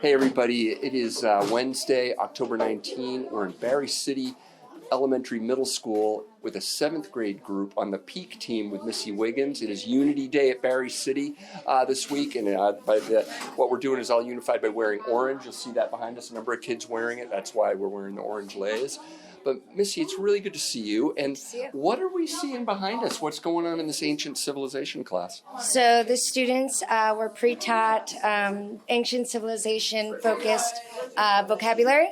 Hey everybody, it is Wednesday, October 19. We're in Barry City Elementary Middle School with a 7th grade group on the peak team with Missy Wiggins. It is Unity Day at Barry City this week, and what we're doing is all unified by wearing orange. You'll see that behind us, a number of kids wearing it. That's why we're wearing the orange leis. But Missy, it's really good to see you. And what are we seeing behind us? What's going on in this ancient civilization class? So the students were pre-taught ancient civilization-focused vocabulary,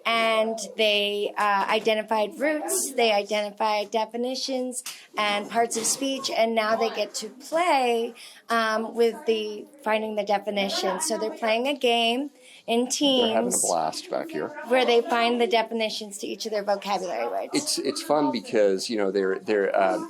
and they identified roots, they identified definitions and parts of speech, and now they get to play with finding the definitions. So they're playing a game in teams. They're having a blast back here. Where they find the definitions to each of their vocabulary words. It's fun because they're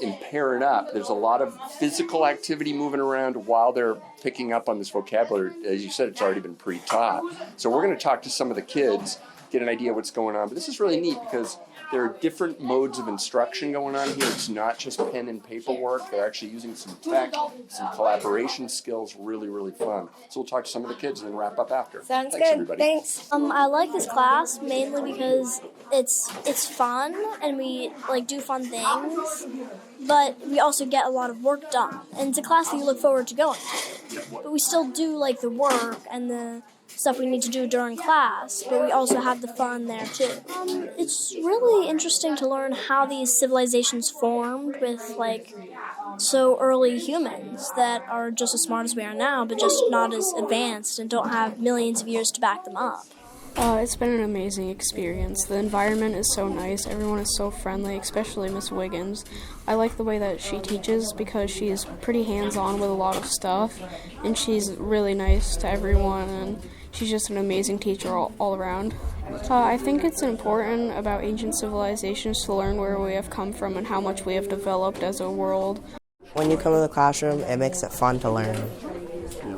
in pairing up. There's a lot of physical activity moving around while they're picking up on this vocabulary. As you said, it's already been pre-taught. So we're going to talk to some of the kids, get an idea of what's going on. But this is really neat because there are different modes of instruction going on here. It's not just pen and paper work. They're actually using some tech, some collaboration skills. Really, really fun. So we'll talk to some of the kids and then wrap up after. Sounds Thanks, good. Everybody. Thanks. I like this class mainly because it's fun and we do fun things, but we also get a lot of work done. And it's a class that you look forward to going to. But we still do the work and the stuff we need to do during class, but we also have the fun there too. It's really interesting to learn how these civilizations formed with so early humans that are just as smart as we are now, but just not as advanced and don't have millions of years to back them up. It's been an amazing experience. The environment is so nice. Everyone is so friendly, especially Miss Wiggins. I like the way that she teaches because she's pretty hands-on with a lot of stuff, and she's really nice to everyone, and she's just an amazing teacher all around. I think it's important about ancient civilizations to learn where we have come from and how much we have developed as a world. When you come to the classroom, it makes it fun to learn.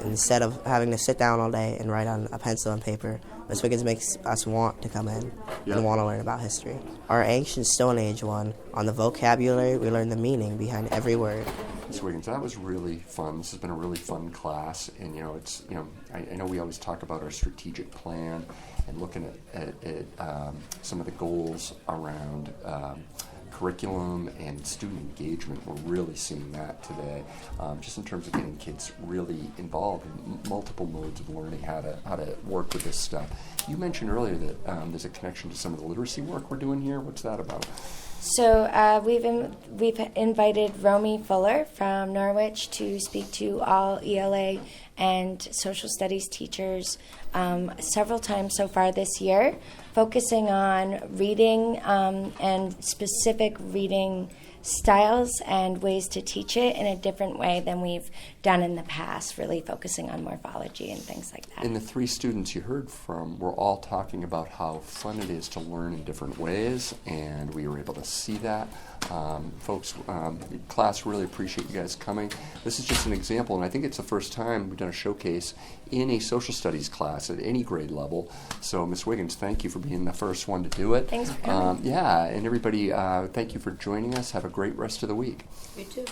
Instead of having to sit down all day and write on a pencil and paper, Ms. Wiggins makes us want to come in and want to learn about history. Our ancient Stone Age one, on the vocabulary, we learn the meaning behind every word. Ms. Wiggins, that was really fun. This has been a really fun class, and I know we always talk about our strategic plan and looking at some of the goals around curriculum and student engagement. We're really seeing that today, just in terms of getting kids really involved in multiple modes of learning how to work with this stuff. You mentioned earlier that there's a connection to some of the literacy work we're doing here. What's that about? So we've invited Romy Fuller from Norwich to speak to all ELA and social studies teachers several times so far this year, focusing on reading and specific reading styles and ways to teach it in a different way than we've done in the past, really focusing on morphology and things like that. And the 3 students you heard from were all talking about how fun it is to learn in different ways, and we were able to see that. Folks, class, really appreciate you guys coming. This is just an example, and I think it's the first time we've done a showcase in a social studies class at any grade level. So, Ms. Wiggins, thank you for being the first one to do it. Thanks for coming. And everybody, thank you for joining us. Have a great rest of the week. You too.